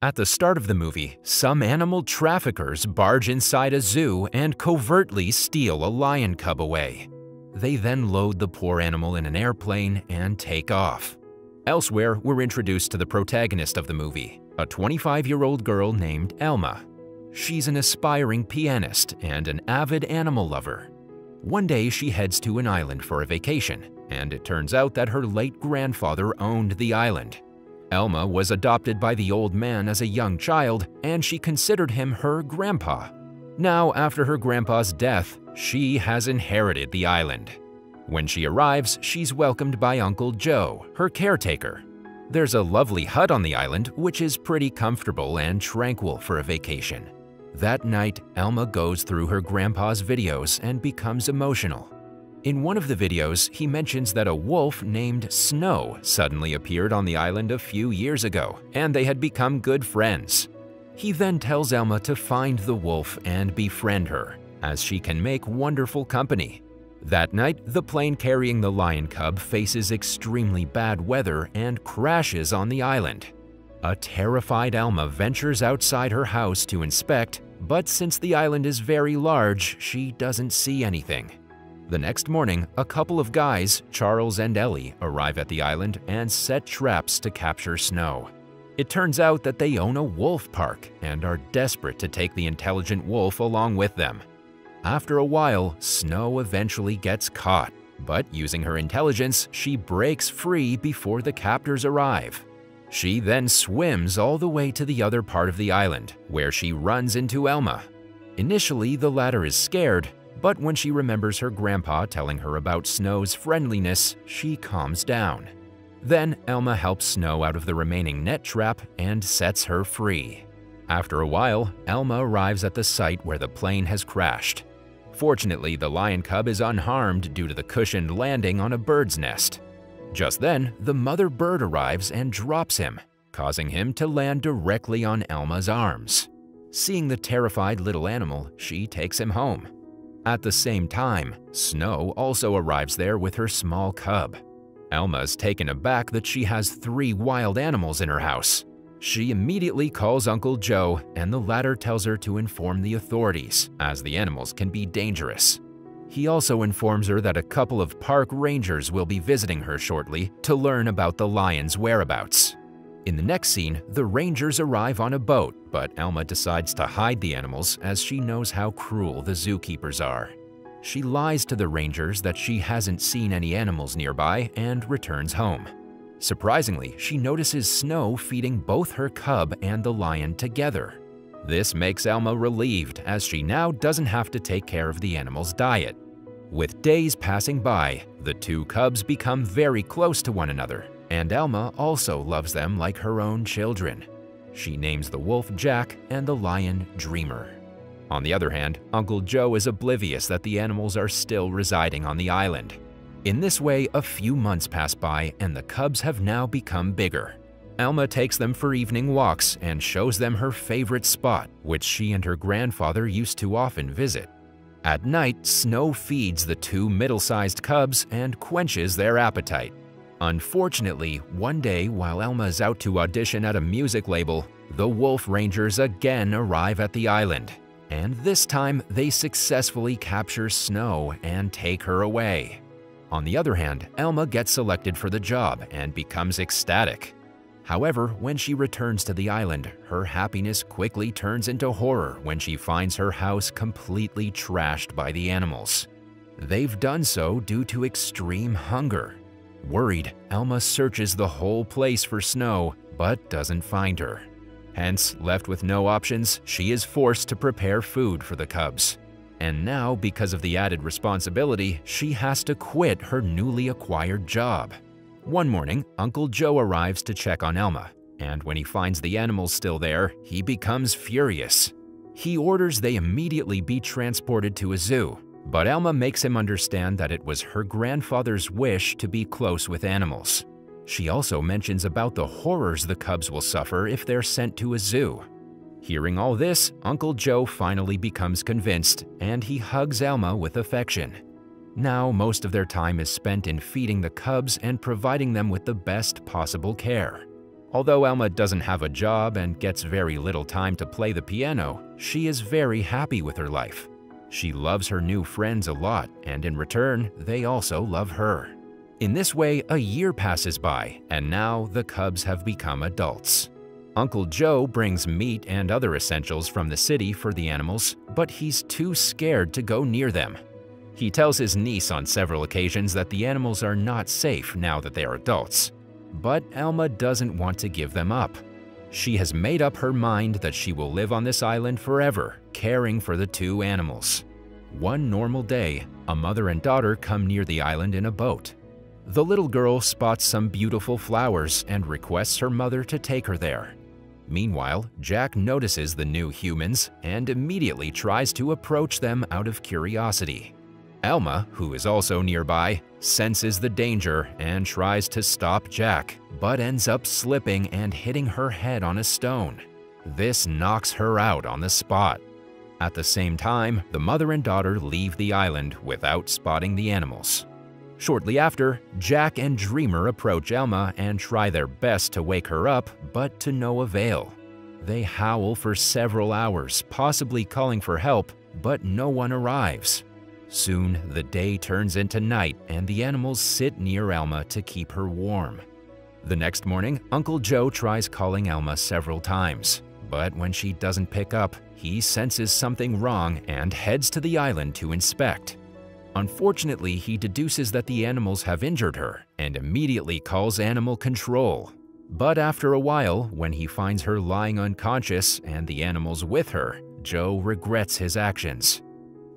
At the start of the movie, some animal traffickers barge inside a zoo and covertly steal a lion cub away. They then load the poor animal in an airplane and take off. Elsewhere, we're introduced to the protagonist of the movie, a 25-year-old girl named Elma. She's an aspiring pianist and an avid animal lover. One day, she heads to an island for a vacation, and it turns out that her late grandfather owned the island. Elma was adopted by the old man as a young child, and she considered him her grandpa. Now, after her grandpa's death, she has inherited the island. When she arrives, she's welcomed by Uncle Joe, her caretaker. There's a lovely hut on the island, which is pretty comfortable and tranquil for a vacation. That night, Elma goes through her grandpa's videos and becomes emotional. In one of the videos, he mentions that a wolf named Snow suddenly appeared on the island a few years ago, and they had become good friends. He then tells Elma to find the wolf and befriend her, as she can make wonderful company. That night, the plane carrying the lion cub faces extremely bad weather and crashes on the island. A terrified Elma ventures outside her house to inspect, but since the island is very large, she doesn't see anything. The next morning, a couple of guys, Charles and Ellie, arrive at the island and set traps to capture Snow. It turns out that they own a wolf park and are desperate to take the intelligent wolf along with them. After a while, Snow eventually gets caught, but using her intelligence, she breaks free before the captors arrive. She then swims all the way to the other part of the island, where she runs into Elma. Initially, the latter is scared, but when she remembers her grandpa telling her about Snow's friendliness, she calms down. Then, Elma helps Snow out of the remaining net trap and sets her free. After a while, Elma arrives at the site where the plane has crashed. Fortunately, the lion cub is unharmed due to the cushioned landing on a bird's nest. Just then, the mother bird arrives and drops him, causing him to land directly on Elma's arms. Seeing the terrified little animal, she takes him home. At the same time, Snow also arrives there with her small cub. Elma's taken aback that she has 3 wild animals in her house. She immediately calls Uncle Joe, and the latter tells her to inform the authorities, as the animals can be dangerous. He also informs her that a couple of park rangers will be visiting her shortly to learn about the lion's whereabouts. In the next scene, the rangers arrive on a boat, but Elma decides to hide the animals as she knows how cruel the zookeepers are. She lies to the rangers that she hasn't seen any animals nearby and returns home. Surprisingly, she notices Snow feeding both her cub and the lion together. This makes Elma relieved, as she now doesn't have to take care of the animal's diet. With days passing by, the 2 cubs become very close to one another, and Elma also loves them like her own children. She names the wolf Jack and the lion Dreamer. On the other hand, Uncle Joe is oblivious that the animals are still residing on the island. In this way, a few months pass by and the cubs have now become bigger. Elma takes them for evening walks and shows them her favorite spot, which she and her grandfather used to often visit. At night, Snow feeds the 2 middle-sized cubs and quenches their appetite. Unfortunately, one day while Elma is out to audition at a music label, the Wolf Rangers again arrive at the island. And this time, they successfully capture Snow and take her away. On the other hand, Elma gets selected for the job and becomes ecstatic. However, when she returns to the island, her happiness quickly turns into horror when she finds her house completely trashed by the animals. They've done so due to extreme hunger. Worried, Elma searches the whole place for Snow, but doesn't find her. Hence, left with no options, she is forced to prepare food for the cubs. And now, because of the added responsibility, she has to quit her newly acquired job. One morning, Uncle Joe arrives to check on Elma, and when he finds the animals still there, he becomes furious. He orders they immediately be transported to a zoo, but Elma makes him understand that it was her grandfather's wish to be close with animals. She also mentions about the horrors the cubs will suffer if they're sent to a zoo. Hearing all this, Uncle Joe finally becomes convinced, and he hugs Elma with affection. Now, most of their time is spent in feeding the cubs and providing them with the best possible care. Although Elma doesn't have a job and gets very little time to play the piano, she is very happy with her life. She loves her new friends a lot, and in return, they also love her. In this way, a year passes by, and now the cubs have become adults. Uncle Joe brings meat and other essentials from the city for the animals, but he's too scared to go near them. He tells his niece on several occasions that the animals are not safe now that they are adults. But Elma doesn't want to give them up. She has made up her mind that she will live on this island forever, caring for the two animals. One normal day, a mother and daughter come near the island in a boat. The little girl spots some beautiful flowers and requests her mother to take her there. Meanwhile, Jack notices the new humans and immediately tries to approach them out of curiosity. Elma, who is also nearby, senses the danger and tries to stop Jack, but ends up slipping and hitting her head on a stone. This knocks her out on the spot. At the same time, the mother and daughter leave the island without spotting the animals. Shortly after, Jack and Dreamer approach Elma and try their best to wake her up, but to no avail. They howl for several hours, possibly calling for help, but no one arrives. Soon, the day turns into night and the animals sit near Elma to keep her warm. The next morning, Uncle Joe tries calling Elma several times, but when she doesn't pick up, he senses something wrong and heads to the island to inspect. Unfortunately, he deduces that the animals have injured her and immediately calls animal control. But after a while, when he finds her lying unconscious and the animals with her, Joe regrets his actions.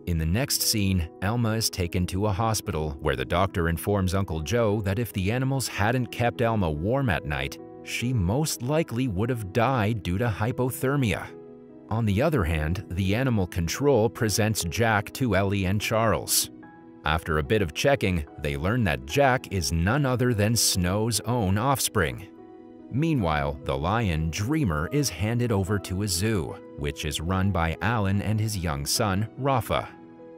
In the next scene, Elma is taken to a hospital where the doctor informs Uncle Joe that if the animals hadn't kept Elma warm at night, she most likely would have died due to hypothermia. On the other hand, the animal control presents Jack to Ellie and Charles. After a bit of checking, they learn that Jack is none other than Snow's own offspring. Meanwhile, the lion Dreamer is handed over to a zoo, which is run by Alan and his young son, Rafa.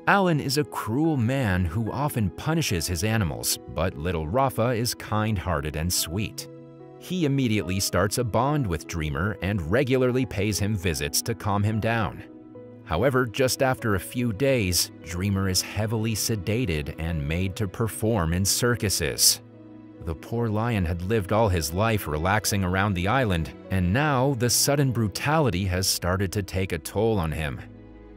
Alan is a cruel man who often punishes his animals, but little Rafa is kind-hearted and sweet. He immediately starts a bond with Dreamer and regularly pays him visits to calm him down. However, just after a few days, Dreamer is heavily sedated and made to perform in circuses. The poor lion had lived all his life relaxing around the island, and now the sudden brutality has started to take a toll on him.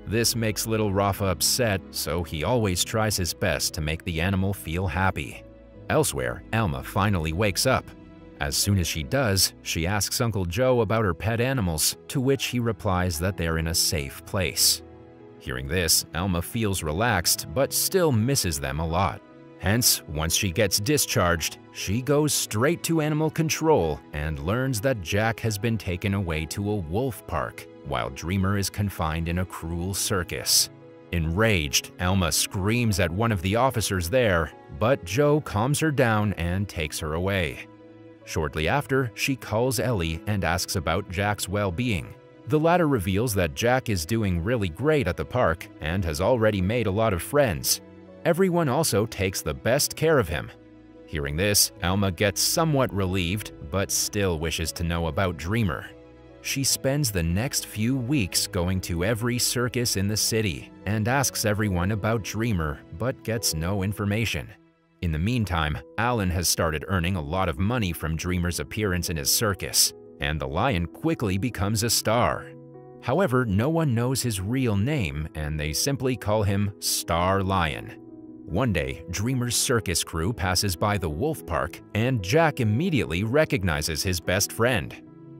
This makes little Rafa upset, so he always tries his best to make the animal feel happy. Elsewhere, Elma finally wakes up. As soon as she does, she asks Uncle Joe about her pet animals, to which he replies that they're in a safe place. Hearing this, Elma feels relaxed, but still misses them a lot. Hence, once she gets discharged, she goes straight to animal control and learns that Jack has been taken away to a wolf park, while Dreamer is confined in a cruel circus. Enraged, Elma screams at one of the officers there, but Joe calms her down and takes her away. Shortly after, she calls Ellie and asks about Jack's well-being. The latter reveals that Jack is doing really great at the park and has already made a lot of friends. Everyone also takes the best care of him. Hearing this, Elma gets somewhat relieved, but still wishes to know about Dreamer. She spends the next few weeks going to every circus in the city and asks everyone about Dreamer, but gets no information. In the meantime, Alan has started earning a lot of money from Dreamer's appearance in his circus, and the lion quickly becomes a star. However, no one knows his real name, and they simply call him Star Lion. One day, Dreamer's circus crew passes by the wolf park, and Jack immediately recognizes his best friend.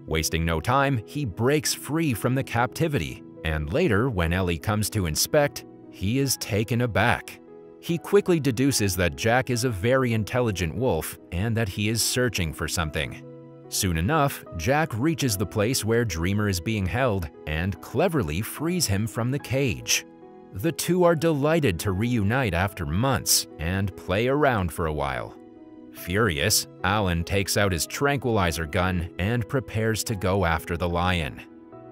Wasting no time, he breaks free from the captivity, and later, when Ellie comes to inspect, he is taken aback. He quickly deduces that Jack is a very intelligent wolf and that he is searching for something. Soon enough, Jack reaches the place where Dreamer is being held and cleverly frees him from the cage. The two are delighted to reunite after months and play around for a while. Furious, Alan takes out his tranquilizer gun and prepares to go after the lion.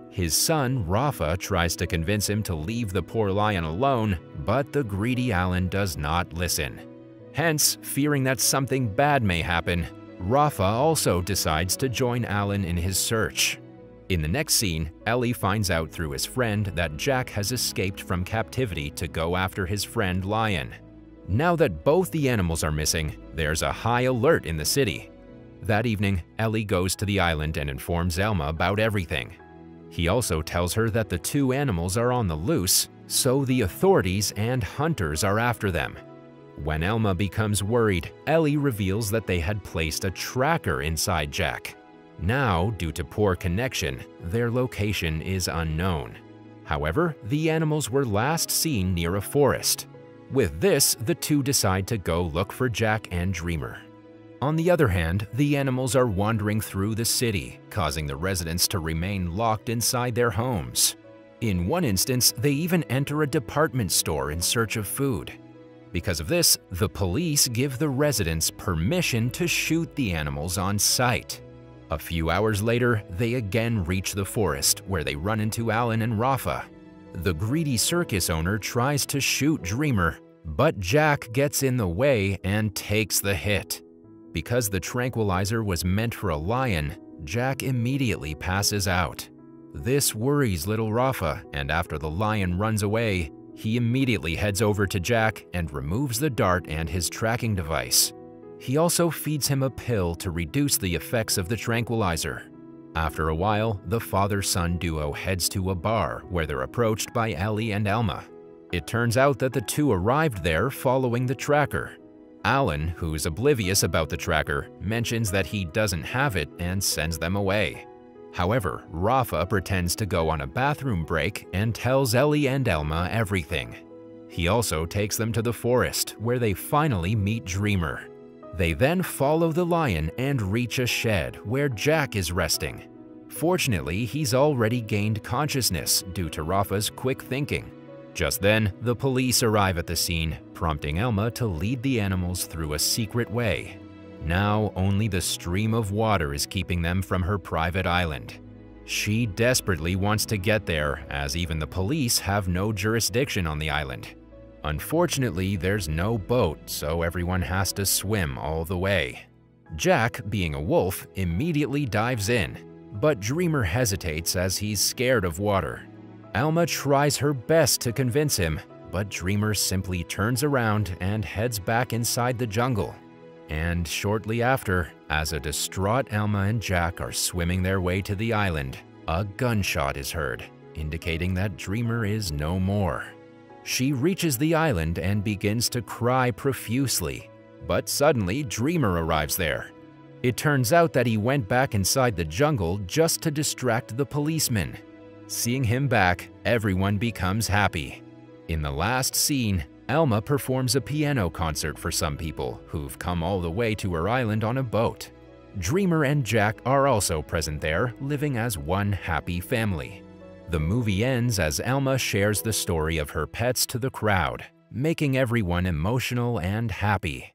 His son, Rafa, tries to convince him to leave the poor lion alone, but the greedy Alan does not listen. Hence, fearing that something bad may happen, Rafa also decides to join Alan in his search. In the next scene, Ellie finds out through his friend that Jack has escaped from captivity to go after his friend Lion. Now that both the animals are missing, there's a high alert in the city. That evening, Ellie goes to the island and informs Elma about everything. He also tells her that the two animals are on the loose, so the authorities and hunters are after them. When Elma becomes worried, Ellie reveals that they had placed a tracker inside Jack. Now, due to poor connection, their location is unknown. However, the animals were last seen near a forest. With this, the two decide to go look for Jack and Dreamer. On the other hand, the animals are wandering through the city, causing the residents to remain locked inside their homes. In one instance, they even enter a department store in search of food. Because of this, the police give the residents permission to shoot the animals on sight. A few hours later, they again reach the forest, where they run into Alan and Rafa. The greedy circus owner tries to shoot Dreamer, but Jack gets in the way and takes the hit. Because the tranquilizer was meant for a lion, Jack immediately passes out. This worries little Rafa, and after the lion runs away, he immediately heads over to Jack and removes the dart and his tracking device. He also feeds him a pill to reduce the effects of the tranquilizer. After a while, the father-son duo heads to a bar where they're approached by Ellie and Elma. It turns out that the two arrived there following the tracker. Alan, who's oblivious about the tracker, mentions that he doesn't have it and sends them away. However, Rafa pretends to go on a bathroom break and tells Ellie and Elma everything. He also takes them to the forest, where they finally meet Dreamer. They then follow the lion and reach a shed where Jack is resting. Fortunately, he's already gained consciousness due to Rafa's quick thinking. Just then, the police arrive at the scene, prompting Elma to lead the animals through a secret way. Now, only the stream of water is keeping them from her private island. She desperately wants to get there, as even the police have no jurisdiction on the island. Unfortunately, there's no boat, so everyone has to swim all the way. Jack, being a wolf, immediately dives in, but Dreamer hesitates as he's scared of water. Elma tries her best to convince him, but Dreamer simply turns around and heads back inside the jungle. And shortly after, as a distraught Elma and Jack are swimming their way to the island, a gunshot is heard, indicating that Dreamer is no more. She reaches the island and begins to cry profusely, but suddenly Dreamer arrives there. It turns out that he went back inside the jungle just to distract the policemen. Seeing him back, everyone becomes happy. In the last scene, Elma performs a piano concert for some people who've come all the way to her island on a boat. Dreamer and Jack are also present there, living as one happy family. The movie ends as Elma shares the story of her pets to the crowd, making everyone emotional and happy.